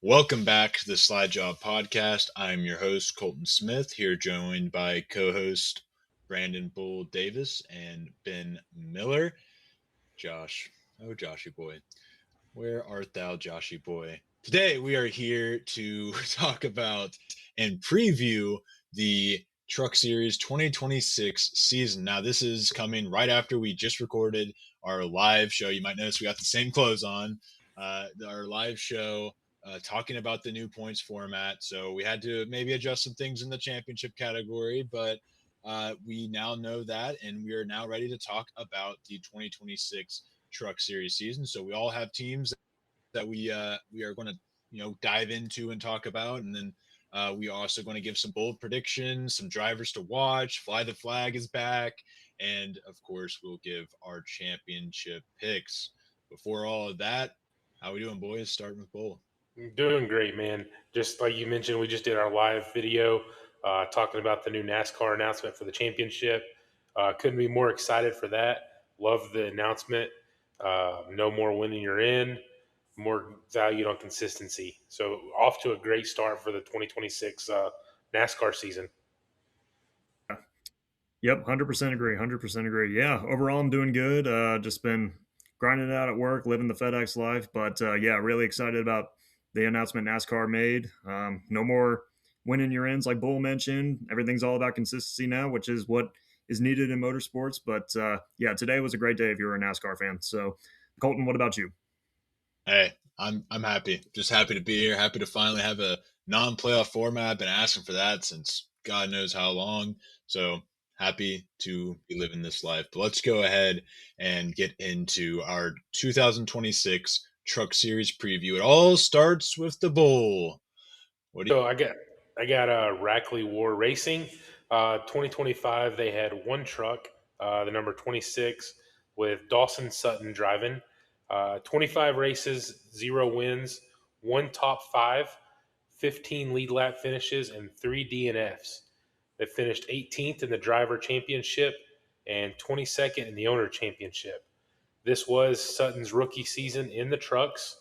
Welcome back to the Slide Job Podcast. I'm your host, Colton Smith, here joined by co-host Brandon Bull Davis and Ben Miller. Josh, oh Joshy boy, where art thou, Joshy boy? Today we are here to talk about and preview the Truck Series 2026 season. Now, this is coming right after we just recorded our live show. You might notice we got the same clothes on. Our live show talking about the new points format. So we had to maybe adjust some things in the championship category, but we now know that, and we are now ready to talk about the 2026 Truck Series season. So we all have teams that we are going to dive into and talk about, and then we are also going to give some bold predictions, some drivers to watch. Fly the Flag is back, and of course we'll give our championship picks. Before all of that, how we doing, boys? Starting with Bull. Doing great, man. Just like you mentioned, we just did our live video talking about the new NASCAR announcement for the championship. Couldn't be more excited for that. Love the announcement. No more winning you're in, more valued on consistency. So, off to a great start for the 2026 NASCAR season. Yep, 100% agree. 100% agree. Yeah, overall, I'm doing good. Just been grinding it out at work, living the FedEx life. But yeah, really excited about the announcement NASCAR made. No more winning your ends, like Bull mentioned. Everything's all about consistency now, which is what is needed in motorsports. But yeah, today was a great day if you're a NASCAR fan. So, Colton, what about you? Hey, I'm happy. Just happy to be here. Happy to finally have a non-playoff format. I've been asking for that since God knows how long. So happy to be living this life. But let's go ahead and get into our 2026 Truck Series preview. It all starts with the Bull. What do you? So I got Rackley War Racing. 2025, they had one truck, the number 26, with Dawson Sutton driving. 25 races, 0 wins, one top five, 15 lead lap finishes, and 3 DNFs. They finished 18th in the driver championship and 22nd in the owner championship. This was Sutton's rookie season in the trucks,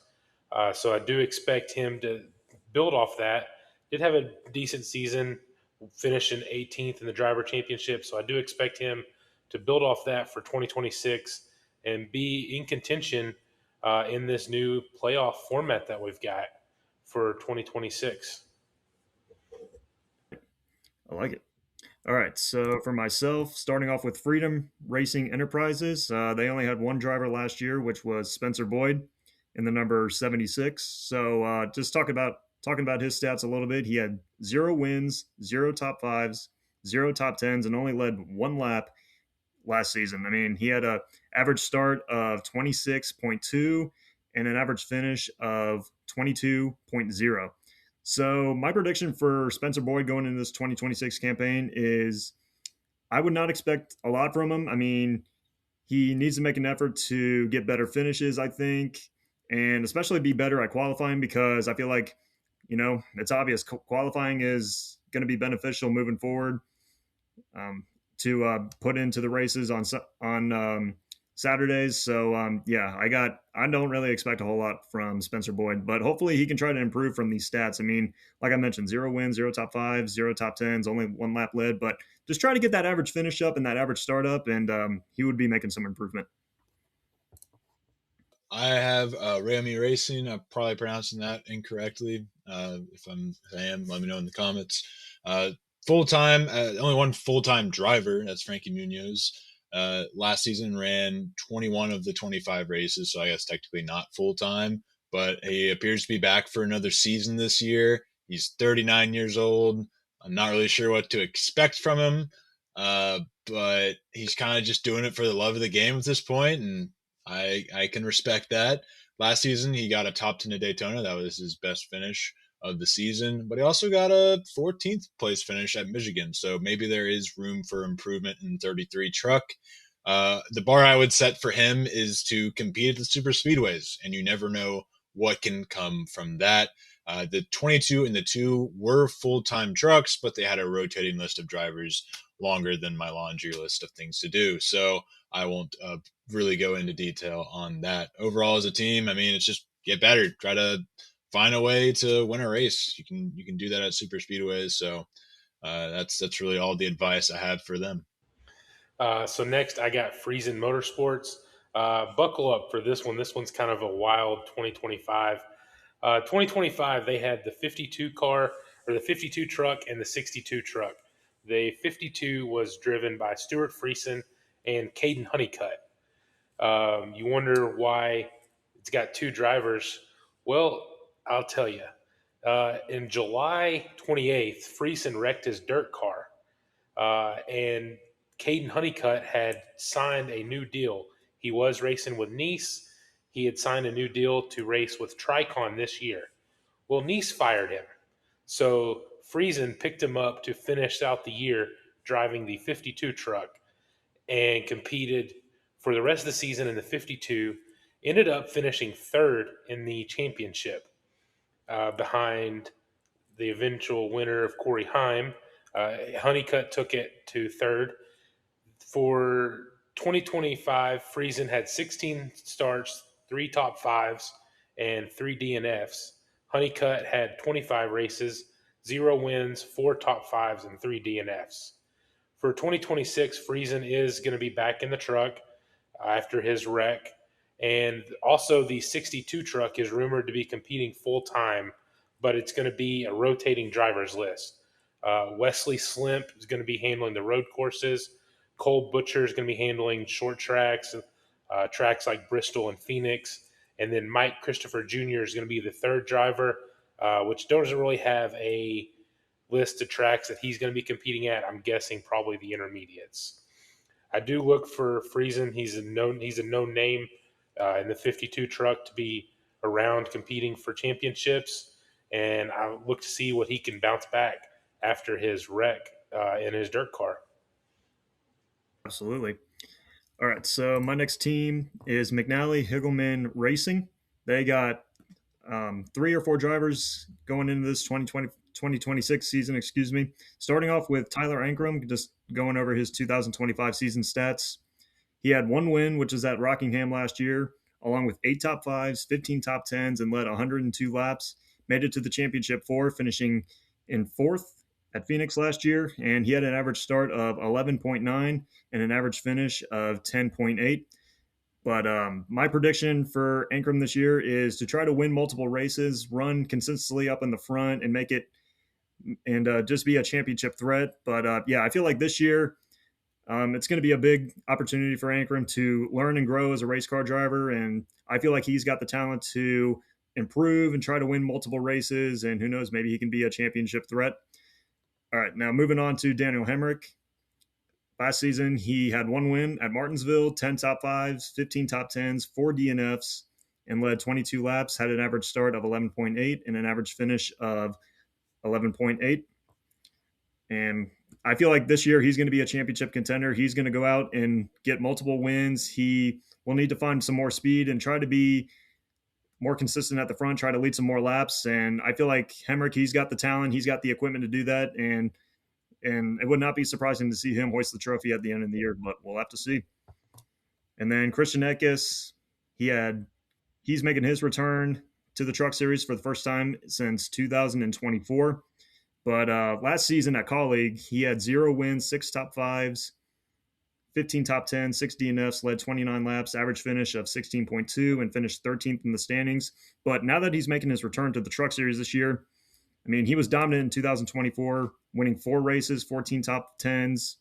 so I do expect him to build off that. Did have a decent season, finishing 18th in the driver championship, so I do expect him to build off that for 2026 and be in contention in this new playoff format that we've got for 2026. I like it. All right, so for myself, starting off with Freedom Racing Enterprises, they only had one driver last year, which was Spencer Boyd in the number 76. So just talking about his stats a little bit. He had 0 wins, zero top fives, zero top tens, and only led one lap last season. I mean, he had a average start of 26.2 and an average finish of 22.0. So my prediction for Spencer Boyd going into this 2026 campaign is I would not expect a lot from him. I mean, he needs to make an effort to get better finishes, I think, and especially be better at qualifying because I feel like, it's obvious qualifying is going to be beneficial moving forward um, to put into the races on Saturdays. So yeah, I don't really expect a whole lot from Spencer Boyd, but hopefully he can try to improve from these stats. I mean, like I mentioned, 0 wins, zero top fives, zero top tens, only one lap led, but just try to get that average finish up and that average start up, and he would be making some improvement. I have Rami Racing. I'm probably pronouncing that incorrectly. If I am, let me know in the comments. Full time, only one full time driver. That's Frankie Munoz. Last season ran 21 of the 25 races, so I guess technically not full time, but he appears to be back for another season this year. He's 39 years old. I'm not really sure what to expect from him, but he's kind of just doing it for the love of the game at this point, and I can respect that. Last season, he got a top 10 at Daytona. That was his best finish of the season, but he also got a 14th place finish at Michigan. So maybe there is room for improvement in 33 truck. The bar I would set for him is to compete at the super speedways, and you never know what can come from that. The 22 and the 2 were full-time trucks, but they had a rotating list of drivers longer than my laundry list of things to do. So I won't really go into detail on that. Overall, as a team, I mean, it's just get better. Try to find a way to win a race. You can do that at super speedways. So that's really all the advice I have for them. So next, I got Friesen Motorsports. Buckle up for this one. This one's kind of a wild 2025. 2025, they had the 52 car or the 52 truck and the 62 truck. The 52 was driven by Stuart Friesen and Caden Honeycutt. You wonder why it's got two drivers. Well, I'll tell you. In July 28th, Friesen wrecked his dirt car, and Caden Honeycutt had signed a new deal. He was racing with Nice. He had signed a new deal to race with Tricon this year. Well, Nice fired him. So Friesen picked him up to finish out the year driving the 52 truck and competed for the rest of the season in the 52. Ended up finishing third in the championship behind the eventual winner of Corey Heim. Honeycutt took it to third. For 2025, Friesen had 16 starts, 3 top fives, and 3 DNFs. Honeycutt had 25 races, 0 wins, 4 top fives, and 3 DNFs. For 2026, Friesen is going to be back in the truck after his wreck. And also, the 62 truck is rumored to be competing full time, but it's going to be a rotating driver's list. Wesley Slimp is going to be handling the road courses. Cole Butcher is going to be handling short tracks, tracks like Bristol and Phoenix. And then Mike Christopher Jr. is going to be the third driver, which doesn't really have a list of tracks that he's going to be competing at. I'm guessing probably the intermediates. I do look for Friesen. He's a known name in the 52 truck to be around competing for championships, and I look to see what he can bounce back after his wreck in his dirt car. Absolutely. All right, so my next team is McNally Higgleman Racing. They got 3 or 4 drivers going into this 2026 season, Starting off with Tyler Ankrum, just going over his 2025 season stats. He had 1 win, which is at Rockingham last year, along with 8 top 5s, 15 top 10s, and led 102 laps. Made it to the championship 4, finishing in 4th at Phoenix last year, and he had an average start of 11.9 and an average finish of 10.8. But my prediction for Ankrum this year is to try to win multiple races, run consistently up in the front, and make it and just be a championship threat. But I feel like this year it's going to be a big opportunity for Ankrum to learn and grow as a race car driver, and I feel like he's got the talent to improve and try to win multiple races. And who knows, maybe he can be a championship threat. All right, now moving on to Daniel Hemrick. Last season, he had 1 win at Martinsville, 10 top 5s, 15 top 10s, 4 DNFs, and led 22 laps, had an average start of 11.8 and an average finish of 11.8. And I feel like this year he's going to be a championship contender. He's going to go out and get multiple wins. He will need to find some more speed and try to be more consistent at the front, try to lead some more laps. And I feel like Hemrick, he's got the talent, he's got the equipment to do that. And it would not be surprising to see him hoist the trophy at the end of the year, but we'll have to see. And then Christian Eckes, he's making his return to the Truck Series for the first time since 2024. But last season at Colleague, he had 0 wins, 6 top 5s, 15 top 10s, 6 DNFs, led 29 laps, average finish of 16.2, and finished 13th in the standings. But now that he's making his return to the Truck Series this year, I mean, he was dominant in 2024, winning 4 races, 14 top 10s,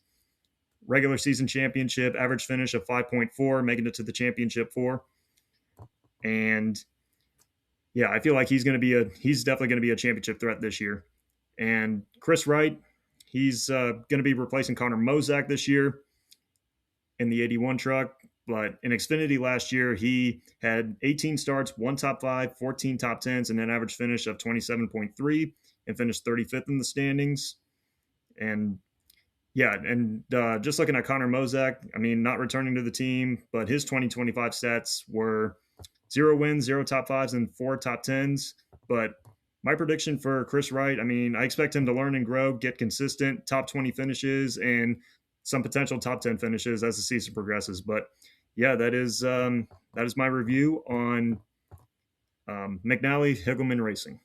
regular season championship, average finish of 5.4, making it to the championship 4. And I feel like he's definitely going to be a championship threat this year. And Chris Wright, he's going to be replacing Connor Mozak this year in the 81 truck. But in Xfinity last year, he had 18 starts, 1 top 5, 14 top 10s, and an average finish of 27.3 and finished 35th in the standings. And just looking at Connor Mozak, I mean, not returning to the team, but his 2025 stats were 0 wins, 0 top 5s, and 4 top 10s. But my prediction for Chris Wright, I mean, I expect him to learn and grow, get consistent top 20 finishes, and some potential top 10 finishes as the season progresses. But that is my review on McNally Higgleman Racing.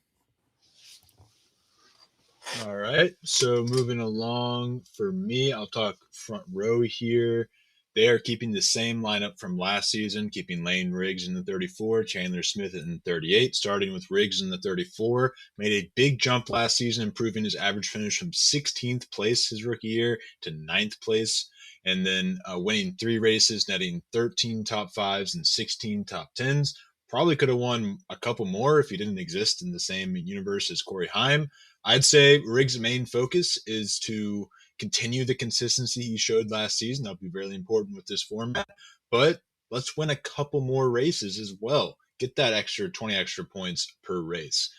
All right. So moving along for me, I'll talk front row here. They are keeping the same lineup from last season, keeping Lane Riggs in the 34, Chandler Smith in the 38, starting with Riggs in the 34. Made a big jump last season, improving his average finish from 16th place his rookie year to 9th place, and then winning 3 races, netting 13 top fives and 16 top tens. Probably could have won a couple more if he didn't exist in the same universe as Corey Heim. I'd say Riggs' main focus is to continue the consistency he showed last season. That'll be really important with this format. But let's win a couple more races as well. Get that extra 20 extra points per race.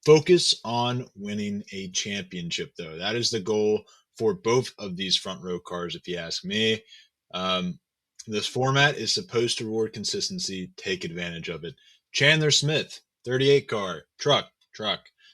Focus on winning a championship, though. That is the goal for both of these front row cars, if you ask me. Um, this format is supposed to reward consistency. Take advantage of it. Chandler Smith, 38 car, truck.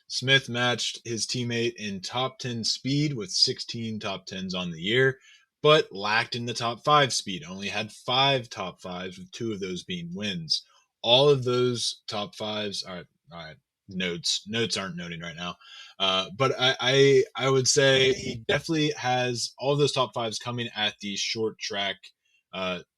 Smith matched his teammate in top 10 speed with 16 top 10s on the year, but lacked in the top 5 speed. Only had 5 top 5s, with 2 of those being wins. All of those top 5s are all right. Notes aren't noting right now, but I would say he definitely has all of those top 5s coming at the short track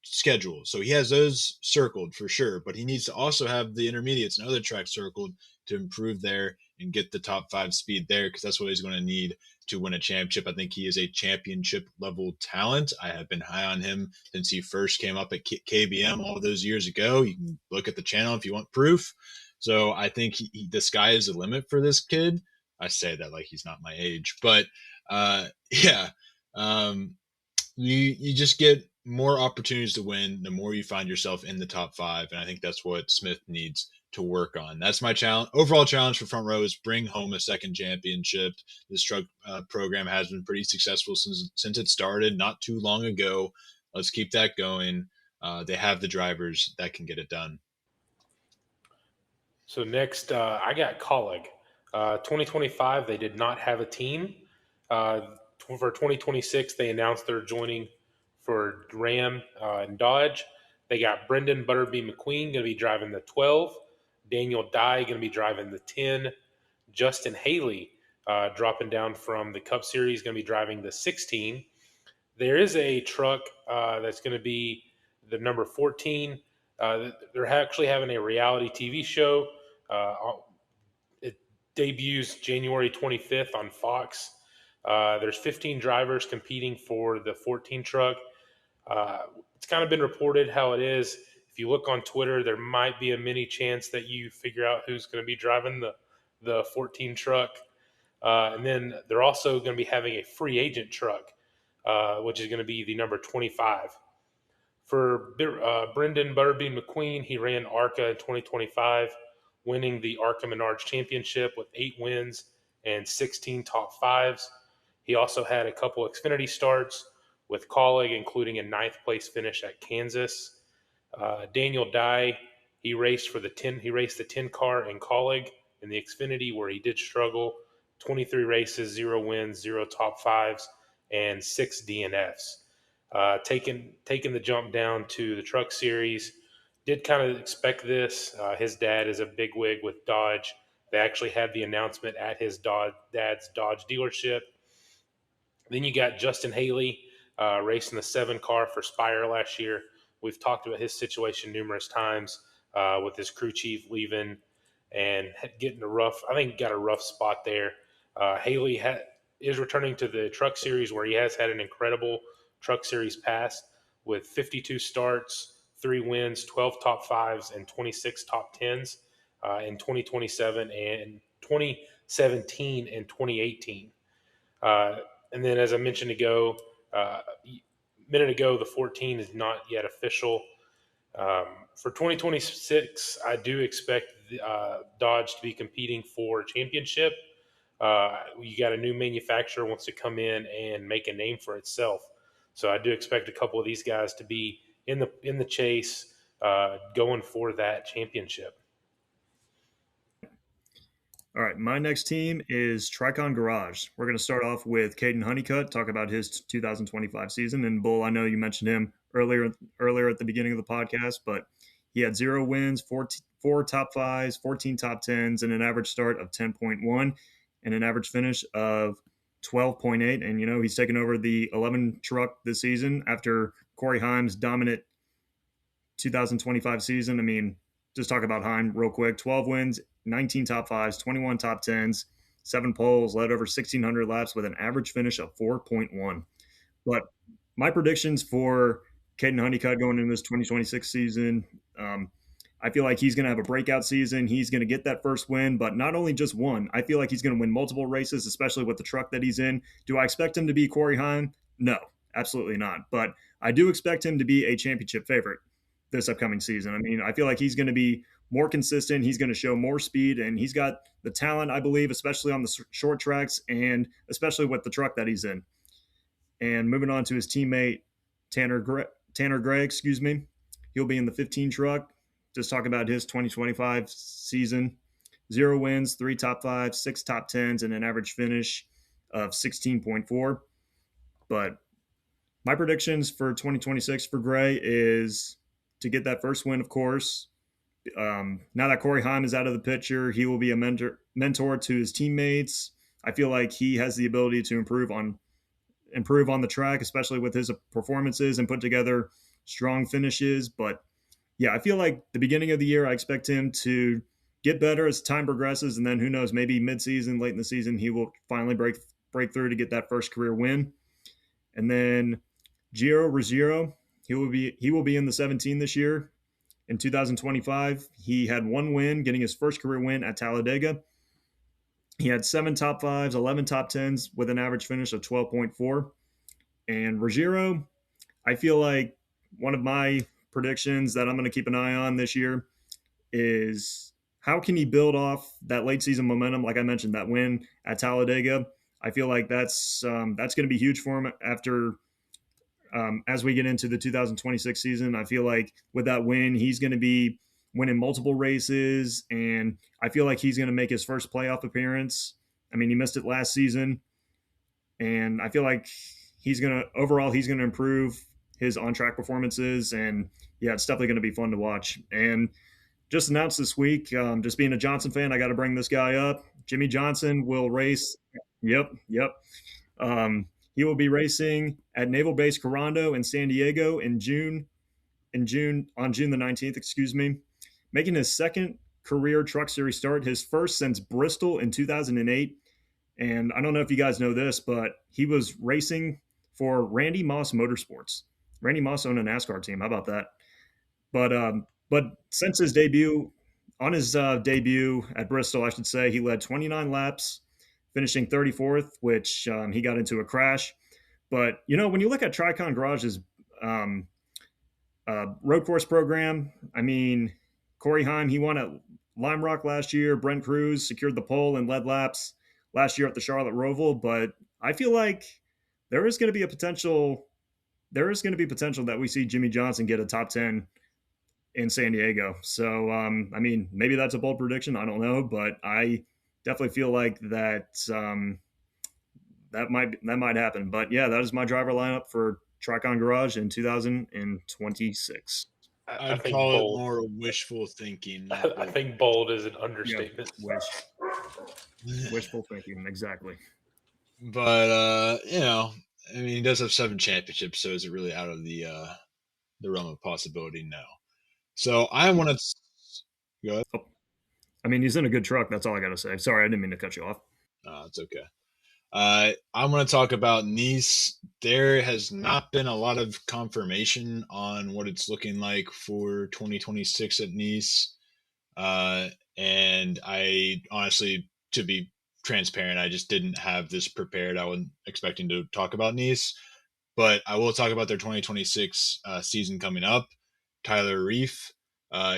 schedule. So he has those circled for sure, but he needs to also have the intermediates and other tracks circled to improve there and get the top 5 speed there, because that's what he's going to need to win a championship. I think he is a championship level talent. I have been high on him since he first came up at KBM all those years ago. You can look at the channel if you want proof. So I think the sky is the limit for this kid. I say that like he's not my age, but yeah, you just get more opportunities to win the more you find yourself in the top 5, and I think that's what Smith needs to work on. That's my challenge. Overall challenge for front row is bring home a second championship. This truck program has been pretty successful since it started not too long ago. Let's keep that going. They have the drivers that can get it done. So next, I got Colleague. 2025, they did not have a team. For 2026, they announced they're joining for Ram and Dodge. They got Brendan Butterby McQueen going to be driving the 12. Daniel Dye going to be driving the 10. Justin Haley dropping down from the Cup Series going to be driving the 16. There is a truck that's going to be the number 14. They're actually having a reality TV show. It debuts January 25th on Fox. There's 15 drivers competing for the 14 truck. It's kind of been reported how it is. If you look on Twitter, there might be a mini chance that you figure out who's going to be driving the 14 truck. And then they're also going to be having a free agent truck, which is going to be the number 25. For Brendan Butterby McQueen, he ran ARCA in 2025, winning the ARCA Menards Championship with 8 wins and 16 top 5s. He also had a couple Xfinity starts with Colleague, including a 9th place finish at Kansas. Daniel Dye, he raced the 10 car in Colleague in the Xfinity, where he did struggle. 23 races, 0 wins, 0 top 5s, and 6 DNFs. Taking the jump down to the Truck Series. Did kind of expect this. His dad is a bigwig with Dodge. They actually had the announcement at his dad's Dodge dealership. Then you got Justin Haley racing the 7 car for Spire last year. We've talked about his situation numerous times with his crew chief leaving and getting got a rough spot there. Haley is returning to the Truck Series, where he has had an incredible Truck Series past with 52 starts, 3 wins, 12 top 5s, and 26 top 10s in 2027 and 2017 and 2018. And then, as I mentioned a minute ago, the 14 is not yet official. For 2026, I do expect Dodge to be competing for a championship. You got a new manufacturer wants to come in and make a name for itself. So I do expect a couple of these guys to be in the chase, going for that championship. All right, my next team is Tricon Garage. We're going to start off with Caden Honeycutt, talk about his 2025 season. And Bull, I know you mentioned him earlier at the beginning of the podcast, but he had 0 wins, 4 top fives, 14 top tens, and an average start of 10.1 and an average finish of 12.8. And, he's taken over the 11 truck this season after Corey Haim's dominant 2025 season. I mean, just talk about Heim real quick. 12 wins, 19 top fives, 21 top tens, 7 poles, led over 1,600 laps with an average finish of 4.1. But my predictions for Caden Honeycutt going into this 2026 season, I feel like he's going to have a breakout season. He's going to get that first win, but not only just one. I feel like he's going to win multiple races, especially with the truck that he's in. Do I expect him to be Corey Heim? No, absolutely not. But I do expect him to be a championship favorite this upcoming season. I mean, I feel like he's going to be more consistent. He's going to show more speed, and he's got the talent, I believe, especially on the short tracks and especially with the truck that he's in. And moving on to his teammate Tanner Gray, he'll be in the 15 truck. Just talk about his 2025 season: 0 wins, 3 top fives, 6 top tens, and an average finish of 16.4. But my predictions for 2026 for Gray is to get that first win, of course. Now that Corey Heim is out of the picture, he will be a mentor to his teammates. I feel like he has the ability to improve on the track, especially with his performances, and put together strong finishes. But yeah, I feel like the beginning of the year, I expect him to get better as time progresses, and then who knows, maybe mid-season, late in the season, he will finally break through to get that first career win. And then Giro Ruggiero, he will be in the 17 this year. In 2025, he had 1 win, getting his first career win at Talladega. He had 7 top fives, 11 top tens with an average finish of 12.4. And Ruggiero, I feel like one of my predictions that I'm going to keep an eye on this year is how can he build off that late season momentum? Like I mentioned, that win at Talladega. I feel like that's going to be huge for him after as we get into the 2026 season. I feel like with that win, he's going to be winning multiple races, and I feel like he's going to make his first playoff appearance. I mean, he missed it last season, and I feel like he's going to improve his on-track performances, and yeah, it's definitely going to be fun to watch. And just announced this week, just being a Johnson fan, I got to bring this guy up. Jimmy Johnson will race. Yep. He will be racing at Naval Base Corando in San Diego on June the 19th, making his second career Truck Series start, his first since Bristol in 2008. And I don't know if you guys know this, but he was racing for Randy Moss Motorsports. Randy Moss owned a NASCAR team. How about that? But since his debut, debut at Bristol, I should say, he led 29 laps, finishing 34th, which he got into a crash. But, when you look at Tricon Garage's road course program, I mean, Corey Heim, he won at Lime Rock last year. Brent Cruz secured the pole and led laps last year at the Charlotte Roval. But I feel like there is going to be potential that we see Jimmy Johnson get a top 10 in San Diego. So, I mean, maybe that's a bold prediction. I don't know, but I definitely feel like that that might happen. But yeah, that is my driver lineup for Tricon Garage in 2026. I I'd think call it bold. more wishful thinking. I think bold is an understatement. Yeah, wishful thinking, exactly. But I mean, he does have 7 championships, so is it really out of the realm of possibility? No. So I want to go ahead. Oh, I mean, he's in a good truck. That's all I got to say. Sorry, I didn't mean to cut you off. It's okay. I want to talk about Nice. There has not been a lot of confirmation on what it's looking like for 2026 at Nice. And I honestly, to be transparent, I just didn't have this prepared. I wasn't expecting to talk about Nice, but I will talk about their 2026 season coming up. Tyler Reef,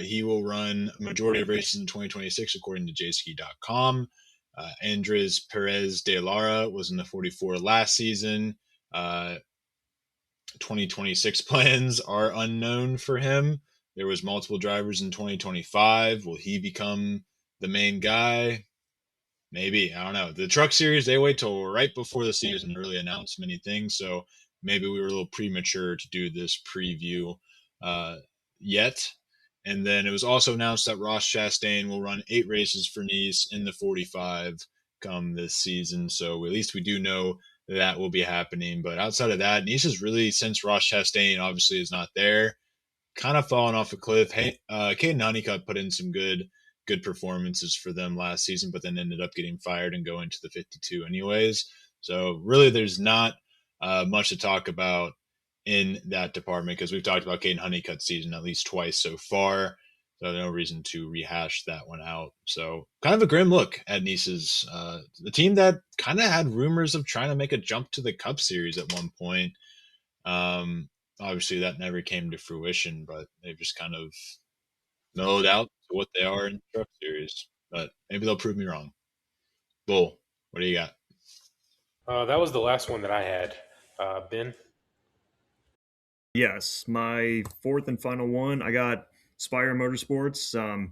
he will run a majority of races in 2026, according to jski.com. Andres Perez de Lara was in the 44 last season. 2026 plans are unknown for him. There was multiple drivers in 2025. Will he become the main guy? Maybe. I don't know. The Truck Series, they wait till right before the season to really announce many things. So maybe we were a little premature to do this preview yet. And then it was also announced that Ross Chastain will run 8 races for Nice in the 45 come this season. So at least we do know that will be happening. But outside of that, Nice is really, since Ross Chastain obviously is not there, kind of fallen off a cliff. Hey, Caden Honeycutt put in some good performances for them last season, but then ended up getting fired and going to the 52 anyways. So really, there's not much to talk about in that department because we've talked about Caden Honeycutt's season at least twice so far. So no reason to rehash that one out. So kind of a grim look at Nice's, the team that kind of had rumors of trying to make a jump to the Cup Series at one point. Um, Obviously, that never came to fruition, but they've just kind of mellowed out to what they are in the Truck Series. But maybe they'll prove me wrong. Bull, what do you got? That was the last one that I had. Ben? Yes, my fourth and final one. I got Spire Motorsports.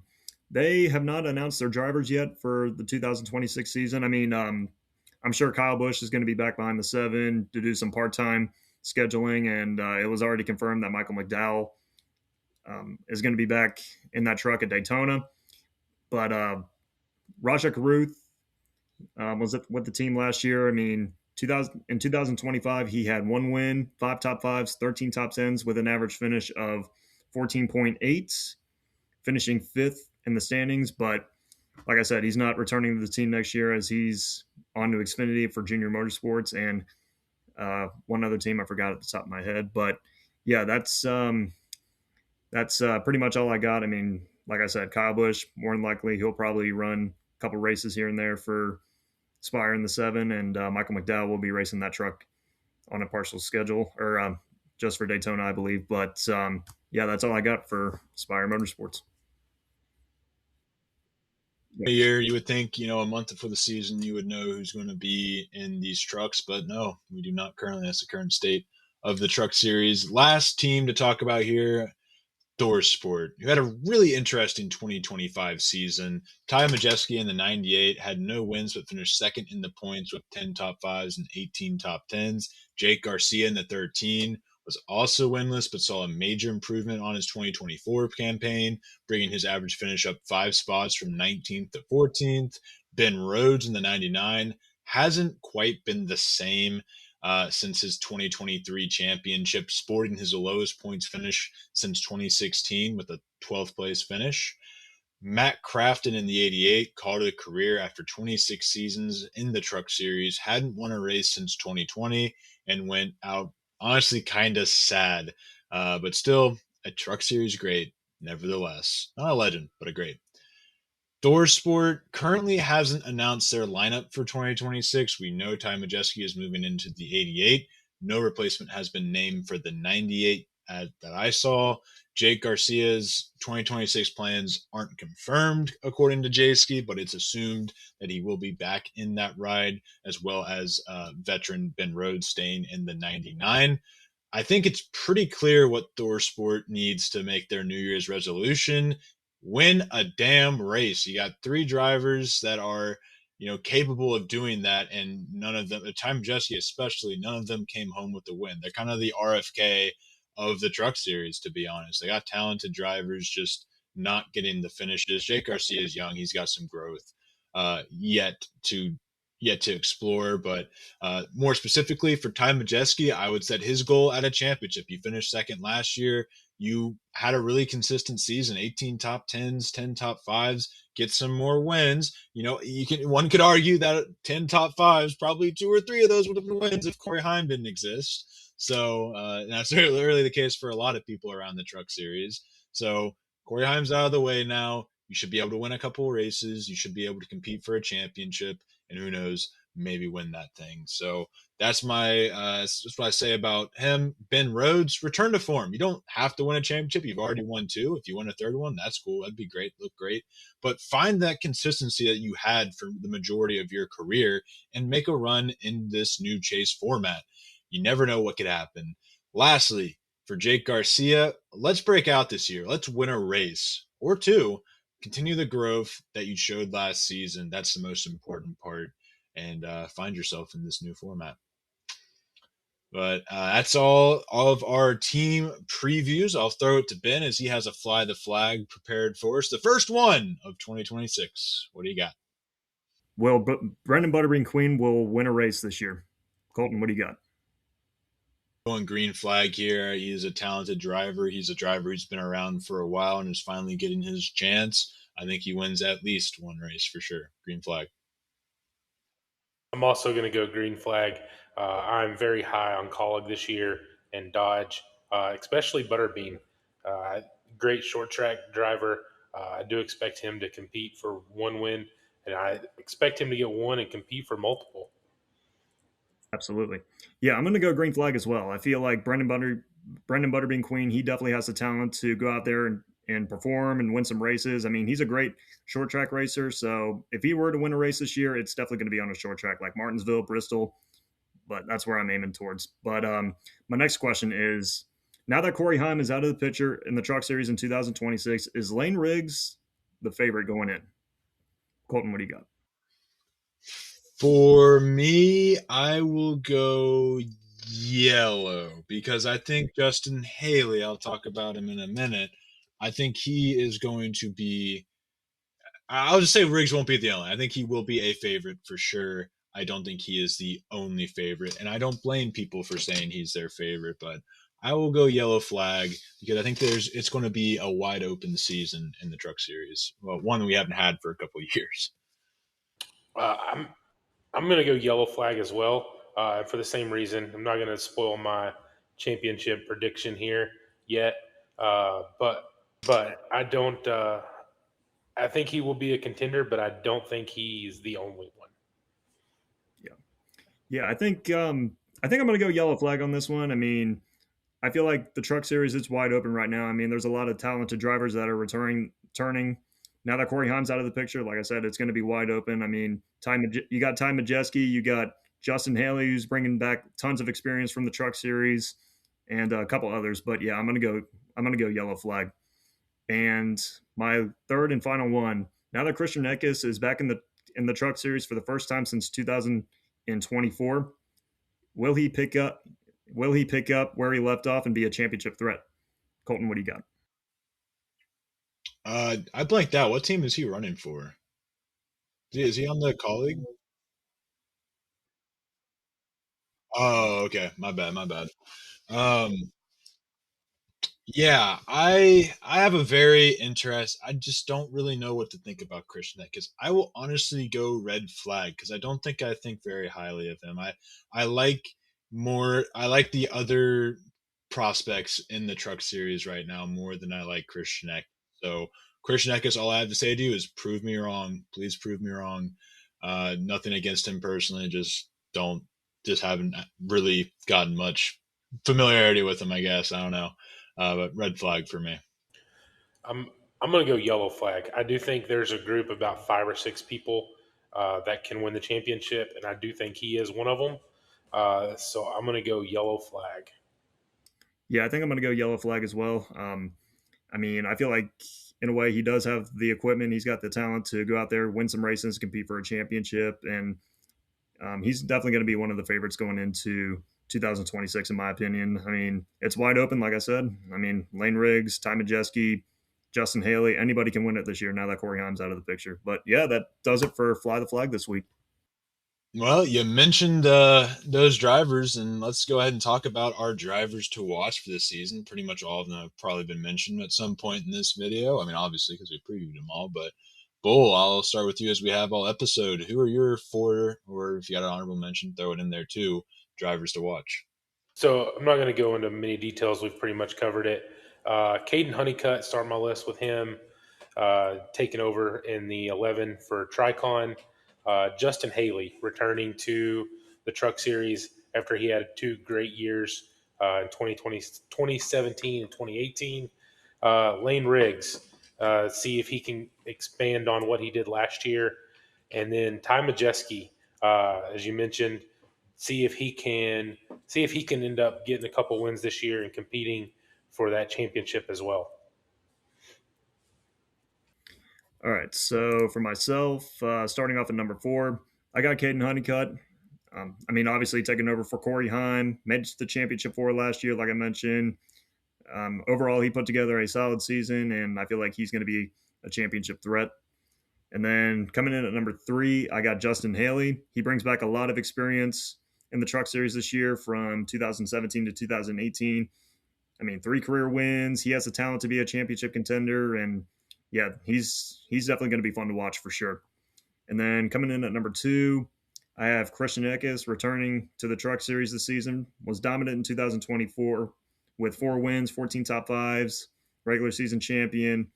They have not announced their drivers yet for the 2026 season. I mean, I'm sure Kyle Busch is going to be back behind the 7 to do some part-time scheduling, and it was already confirmed that Michael McDowell is going to be back in that truck at Daytona. But Raja Karuth was with the team last year. I mean, 2025, he had 1 win, 5 top 5s, 13 top 10s with an average finish of 14.8, finishing 5th in the standings. But like I said, he's not returning to the team next year as he's on to Xfinity for Junior Motorsports and one other team I forgot at the top of my head. But yeah, that's pretty much all I got. I mean, like I said, Kyle Busch, more than likely, he'll probably run a couple races here and there for Spire in the 7, and Michael McDowell will be racing that truck on a partial schedule or just for Daytona, I believe. But yeah, that's all I got for Spire Motorsports. A year, you would think, a month before the season, you would know who's going to be in these trucks, but no, we do not currently. That's the current state of the Truck Series. Last team to talk about here, Sport, who had a really interesting 2025 season. Ty Majeski in the 98 had no wins but finished second in the points with 10 top 5s and 18 top 10s. Jake Garcia in the 13 was also winless but saw a major improvement on his 2024 campaign, bringing his average finish up 5 spots from 19th to 14th. Ben Rhodes in the 99 hasn't quite been the same since his 2023 championship, sporting his lowest points finish since 2016 with a 12th place finish. Matt Crafton in the 88 called it a career after 26 seasons in the Truck Series, hadn't won a race since 2020, and went out honestly kind of sad, but still a Truck Series great, nevertheless. Not a legend, but a great. Sport currently hasn't announced their lineup for 2026. We know Ty Majeski is moving into the 88. No replacement has been named for the 98 that I saw. Jake Garcia's 2026 plans aren't confirmed, according to Jayski, but it's assumed that he will be back in that ride, as well as veteran Ben Rhodes staying in the 99. I think it's pretty clear what Sport needs to make their New Year's resolution: win a damn race. You got 3 drivers that are, capable of doing that, and none of them, at time Jesse especially, none of them came home with the win. They're kind of the RFK of the Truck Series, to be honest. They got talented drivers, just not getting the finishes. Jake Garcia is young; he's got some growth yet to explore. But more specifically for Ty Majeski, I would set his goal at a championship. You finished second last year. You had a really consistent season, 18 top 10s, 10 top 5s, get some more wins. One could argue that 10 top 5s, probably 2 or 3 of those would have been wins if Corey Heim didn't exist. So that's really the case for a lot of people around the Truck Series. So Corey Heim's out of the way now. You should be able to win a couple races. You should be able to compete for a championship, and who knows, maybe win that thing. So that's that's what I say about him. Ben Rhodes, return to form. You don't have to win a championship. You've already won 2. If you win a third one, that's cool. That'd be great. Look great. But find that consistency that you had for the majority of your career and make a run in this new chase format. You never know what could happen. Lastly, for Jake Garcia, let's break out this year. Let's win a race or 2. Continue the growth that you showed last season. That's the most important part. And find yourself in this new format. But that's all of our team previews. I'll throw it to Ben as he has a fly the flag prepared for us. The first one of 2026. What do you got? Well, Brendan Butterbean Queen will win a race this year. Colton, what do you got? Going green flag here. He's a talented driver. He's a driver who's been around for a while and is finally getting his chance. I think he wins at least one race for sure. Green flag. I'm also going to go green flag. I'm very high on Colleague this year and Dodge, especially Butterbean. Uh, Great short track driver. I do expect him to compete for one win, and I expect him to get one and compete for multiple. Absolutely. Yeah, I'm going to go green flag as well. I feel like Brendan Butterbean Queen, he definitely has the talent to go out there and perform and win some races. I mean, he's a great short track racer. So if he were to win a race this year, it's definitely going to be on a short track like Martinsville, Bristol. But that's where I'm aiming towards. But my next question is: now that Corey Heim is out of the picture in the Truck Series in 2026, is Lane Riggs the favorite going in? Colton, what do you got? For me, I will go yellow because I think Justin Haley, I'll talk about him in a minute. I think he is going to be, I'll just say Riggs won't be the only. I think he will be a favorite for sure. I don't think he is the only favorite. And I don't blame people for saying he's their favorite, but I will go yellow flag because I think it's going to be a wide open season in the Truck Series. Well, one we haven't had for a couple of years. Uh, I'm I'm going to go yellow flag as well for the same reason. I'm not going to spoil my championship prediction here yet, but I don't. I think he will be a contender, but I don't think he's the only one. Yeah, yeah. I think I'm going to go yellow flag on this one. I mean, I feel like the Truck Series is wide open right now. I mean, there's a lot of talented drivers that are turning. Now that Corey Haim's out of the picture, like I said, it's going to be wide open. I mean, you got Ty Majeski, you got Justin Haley, who's bringing back tons of experience from the Truck Series, and a couple others. But yeah, I'm gonna go yellow flag. And my third and final one. Now that Christian Eckes is back in the Truck Series for the first time since 2024, will he pick up? Will he pick up where he left off and be a championship threat? Colton, what do you got? I blanked out. What team is he running for? Is he on the colleague? Oh, okay. My bad. My bad. Um, yeah, I have a very interest. I just don't really know what to think about Christian because I will honestly go red flag because I think very highly of him. I like I like the other prospects in the Truck Series right now more than I like Christian Eck. So Christian Eck is all I have to say to you is prove me wrong. Please prove me wrong. Nothing against him personally, just haven't really gotten much familiarity with him. I guess I don't know. But red flag for me. I'm I'm going to go yellow flag. I do think there's a group about 5 or 6 people that can win the championship, and I do think he is one of them. So I'm going to go yellow flag. Yeah, I think I'm going to go yellow flag as well. I mean, I feel like in a way he does have the equipment. He's got the talent to go out there, win some races, compete for a championship, and he's definitely going to be one of the favorites going into 2026, in my opinion. I mean, it's wide open, like I said. I mean, Lane Riggs, Ty Majeski, Justin Haley, anybody can win it this year now that Corey Haim's out of the picture. But yeah, that does it for Fly the Flag this week. Well, you mentioned those drivers, and let's go ahead and talk about our drivers to watch for this season. Pretty much all of them have probably been mentioned at some point in this video. I mean, obviously, because we previewed them all. But, Bull, I'll start with you as we have all episode. Who are your four, or if you got an honorable mention, throw it in there too, drivers to watch? So I'm not going to go into many details. We've pretty much covered it. Caden Honeycutt started my list with him taking over in the 11 for Tricon. Justin Haley returning to the Truck Series after he had 2 great years in 2020, 2017 and 2018. Lane Riggs, see if he can expand on what he did last year. And then Ty Majeski, as you mentioned, see if he can end up getting a couple wins this year and competing for that championship as well. All right. So for myself, starting off at number 4, I got Caden Honeycutt. I mean, obviously taking over for Corey Heim, made it to the championship four last year, like I mentioned. Overall, he put together a solid season, and I feel like he's going to be a championship threat. And then coming in at number 3, I got Justin Haley. He brings back a lot of experience in the Truck Series this year from 2017 to 2018. I mean, 3 career wins. He has the talent to be a championship contender, and yeah, he's definitely going to be fun to watch for sure. And then coming in at number 2, I have Christian Eckes returning to the Truck Series this season. Was dominant in 2024 with 4 wins, 14 top fives, regular season champion.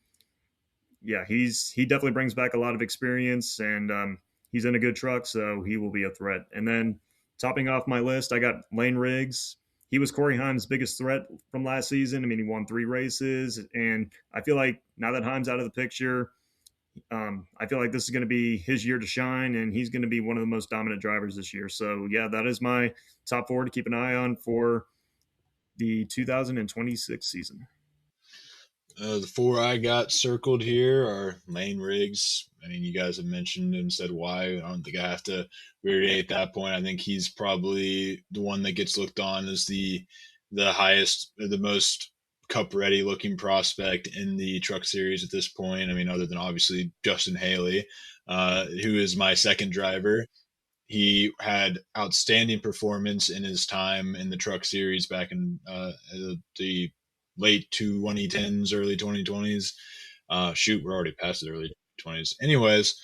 Yeah, he definitely brings back a lot of experience, and he's in a good truck, so he will be a threat. And then topping off my list, I got Lane Riggs. He was Corey Heim's biggest threat from last season. I mean, he won 3 races, and I feel like now that Heim's out of the picture, I feel like this is going to be his year to shine, and he's going to be one of the most dominant drivers this year. So, yeah, that is my top 4 to keep an eye on for the 2026 season. The 4 I got circled here are Lane Riggs. I mean, you guys have mentioned and said why. I don't think I have to reiterate that point. I think he's probably the one that gets looked on as the highest, the most cup ready looking prospect in the Truck Series at this point. I mean, other than obviously Justin Haley, who is my second driver. He had outstanding performance in his time in the Truck Series back in the late 2010s, early 2020s. Shoot, we're already past the early 20s. Anyways,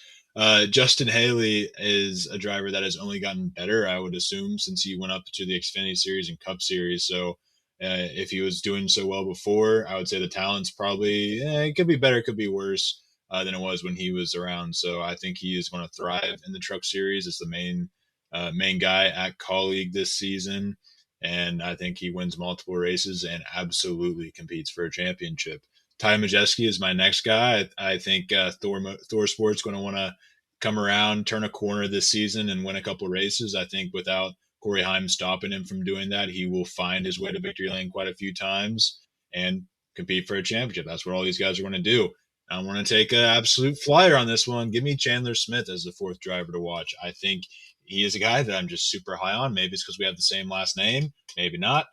Justin Haley is a driver that has only gotten better, I would assume, since he went up to the Xfinity Series and Cup Series. So if he was doing so well before, I would say the talent's probably, it could be better, it could be worse than it was when he was around. So I think he is going to thrive in the Truck Series as the main guy at Colleague this season. And I think he wins multiple races and absolutely competes for a championship. Ty Majeski is my next guy. I think Thor Sport's going to want to come around, turn a corner this season, and win a couple races. I think without Corey Heim stopping him from doing that, he will find his way to victory lane quite a few times and compete for a championship. That's what all these guys are going to do. I want to take an absolute flyer on this one. Give me Chandler Smith as the 4th driver to watch. I think he is a guy that I'm just super high on. Maybe it's because we have the same last name, maybe not.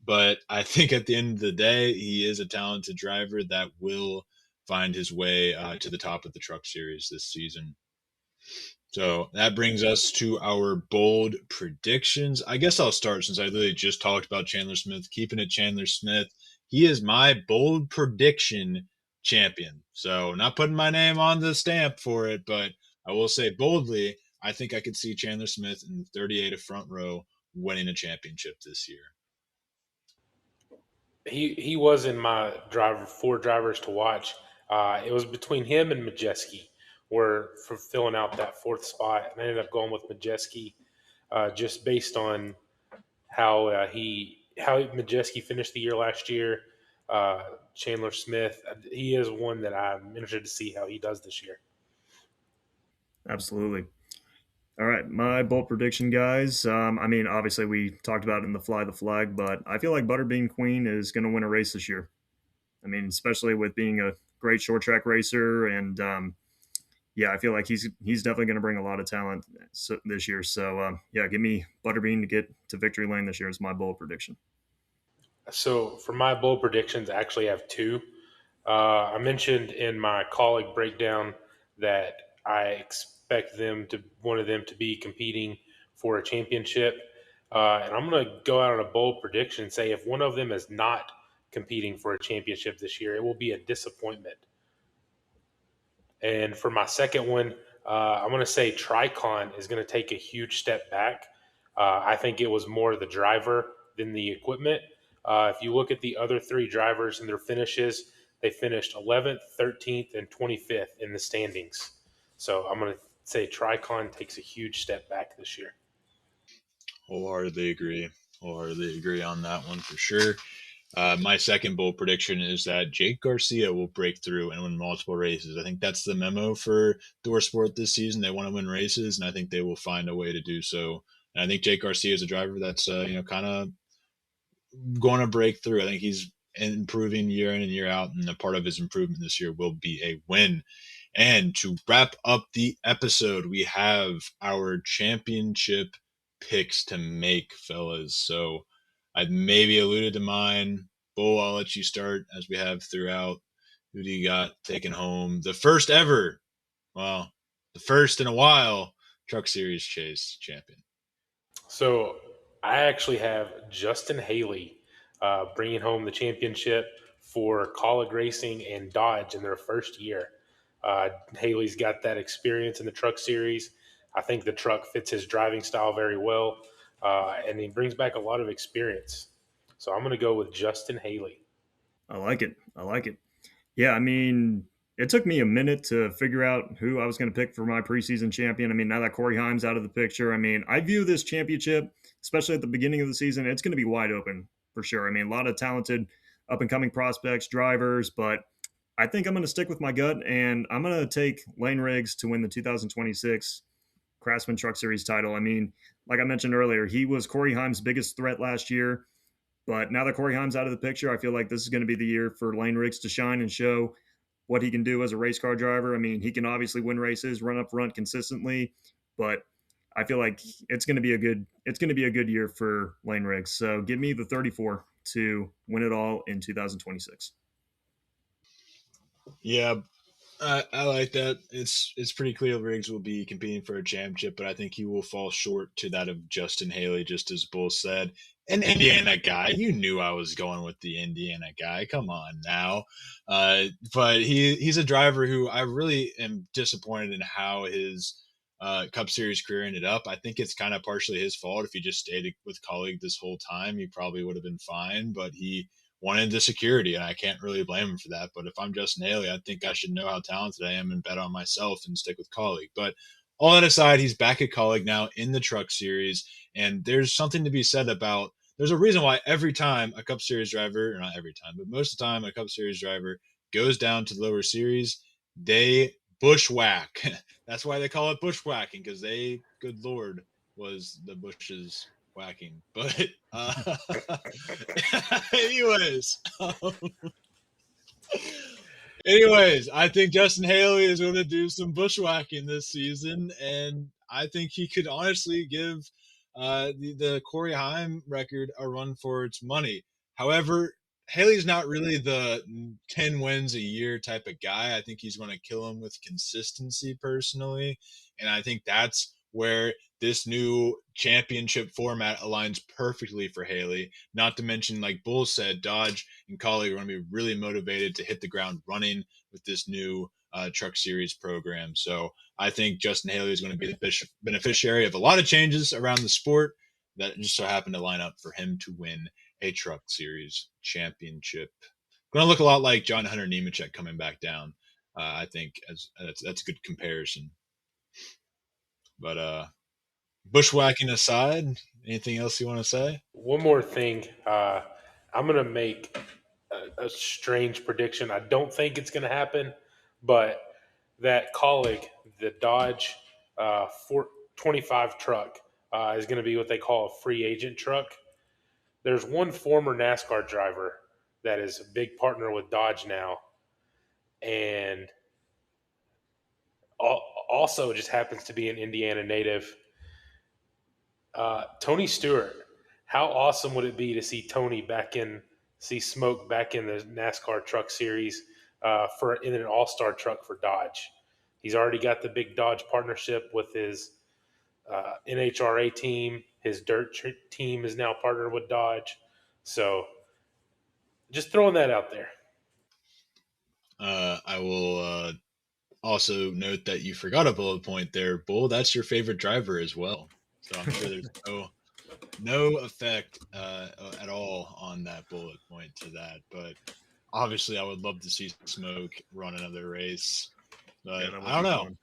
But I think at the end of the day, he is a talented driver that will find his way to the top of the Truck Series this season. So that brings us to our bold predictions. I guess I'll start since I literally just talked about Chandler Smith. Keeping it Chandler Smith. He is my bold prediction champion. So not putting my name on the stamp for it, but I will say boldly, I think I could see Chandler Smith in the 38 of front row winning a championship this year. He was in my 4 drivers to watch. It was between him and Majeski, were for filling out that 4th spot, and I ended up going with Majeski just based on how Majeski finished the year last year. Chandler Smith, he is one that I'm interested to see how he does this year. Absolutely. All right, my bold prediction, guys. I mean, obviously, we talked about it in the Fly the Flag, but I feel like Butterbean Queen is going to win a race this year. I mean, especially with being a great short track racer, and yeah, I feel like he's definitely going to bring a lot of talent this year. So yeah, give me Butterbean to get to victory lane this year is my bold prediction. So for my bold predictions, I actually have 2. I mentioned in my colleague breakdown that I expect one of them to be competing for a championship. And I'm going to go out on a bold prediction and say if one of them is not competing for a championship this year, it will be a disappointment. And for my second one, I'm going to say Tricon is going to take a huge step back. I think it was more the driver than the equipment. If you look at the other 3 drivers and their finishes, they finished 11th, 13th, and 25th in the standings. So I'm going to say Tricon takes a huge step back this year. Wholeheartedly agree. Wholeheartedly agree on that one for sure. My second bold prediction is that Jake Garcia will break through and win multiple races. I think that's the memo for Thor Sport this season. They want to win races, and I think they will find a way to do so. And I think Jake Garcia is a driver that's kind of going to break through. I think he's improving year in and year out, and a part of his improvement this year will be a win. And to wrap up the episode, we have our championship picks to make, fellas. So I've maybe alluded to mine. Bull, I'll let you start as we have throughout. Who do you got taking home the first ever, well, the first in a while, Truck Series Chase champion? So I actually have Justin Haley bringing home the championship for Colleague Racing and Dodge in their first year. Haley's got that experience in the truck series. I think the truck fits his driving style very well, and he brings back a lot of experience. So I'm going to go with Justin Haley. I like it. I like it. Yeah, I mean, it took me a minute to figure out who I was going to pick for my preseason champion. I mean, now that Corey Heim's out of the picture, I mean, I view this championship, especially at the beginning of the season, it's going to be wide open for sure. I mean, a lot of talented up and coming prospects, drivers, but I think I'm going to stick with my gut and I'm going to take Lane Riggs to win the 2026 Craftsman Truck Series title. I mean, like I mentioned earlier, he was Corey Heim's biggest threat last year. But now that Corey Heim's out of the picture, I feel like this is going to be the year for Lane Riggs to shine and show what he can do as a race car driver. I mean, he can obviously win races, run up front consistently, but I feel like it's going to be a good year for Lane Riggs. So give me the 34 to win it all in 2026. Yeah, I like that. It's pretty clear Riggs will be competing for a championship, but I think he will fall short to that of Justin Haley, just as Bull said. An Indiana guy. You knew I was going with the Indiana guy. Come on now. But he's a driver who I really am disappointed in how his Cup Series career ended up. I think it's kind of partially his fault. If he just stayed with Colleague this whole time, he probably would have been fine. But he wanted the security, and I can't really blame him for that. But if I'm Justin Haley, I think I should know how talented I am and bet on myself and stick with Colleague. But all that aside, he's back at Colleague now in the Truck Series, and there's something to be said about. There's a reason why every time a Cup Series driver, or not every time, but most of the time a Cup Series driver goes down to the lower series, they bushwhack. That's why they call it bushwhacking, because they, good lord, was the bushes whacking. But anyways, anyways, I think Justin Haley is going to do some bushwhacking this season, and I think he could honestly give the Corey Heim record a run for its money. However, Haley's not really the 10 wins a year type of guy. I think he's going to kill him with consistency personally. And I think that's where this new championship format aligns perfectly for Haley. Not to mention, like Bull said, Dodge and Colleague are going to be really motivated to hit the ground running with this new Truck Series program. So I think Justin Haley is going to be the beneficiary of a lot of changes around the sport that just so happened to line up for him to win a Truck Series championship. Going to look a lot like John Hunter Nemechek coming back down. I think as that's a good comparison. But bushwhacking aside, anything else you want to say? One more thing. I'm going to make a strange prediction. I don't think it's going to happen, but that Colleague, the Dodge 425 truck, is going to be what they call a free agent truck. There's one former NASCAR driver that is a big partner with Dodge now, and also just happens to be an Indiana native. Tony Stewart. How awesome would it be to see see Smoke back in the NASCAR Truck Series in an all-star truck for Dodge? He's already got the big Dodge partnership with his NHRA team. His team is now partnered with Dodge. So just throwing that out there. I will also note that you forgot a bullet point there, Bull. That's your favorite driver as well. So I'm sure there's no effect at all on that bullet point to that. But obviously, I would love to see Smoke run another race. But Yeah, that I would don't be know. fun.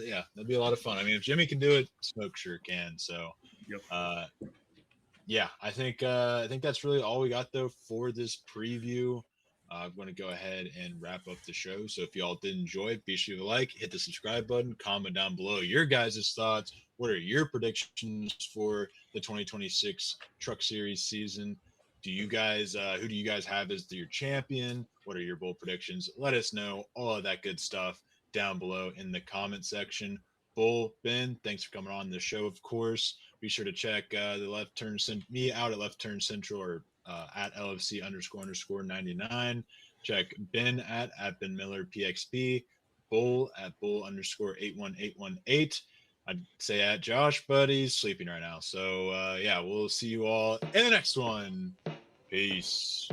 Yeah, that'd be a lot of fun. I mean, if Jimmy can do it, Smoke sure can. So, Yep. yeah, I think that's really all we got though for this preview. I'm going to go ahead and wrap up the show. So if y'all did enjoy it, be sure to like, hit the subscribe button, comment down below your guys' thoughts. What are your predictions for the 2026 Truck Series season? Do you guys, who do you guys have as your champion? What are your bold predictions? Let us know all of that good stuff down below in the comment section. Bull, Ben, thanks for coming on the show, of course. Be sure to check the Left Turn me out at Left Turn Central or at LFC _ 99. Check Ben at Ben Miller PXP. Bull at Bull _ 81818. I'd say at Josh, but he's sleeping right now. So yeah, we'll see you all in the next one. Peace.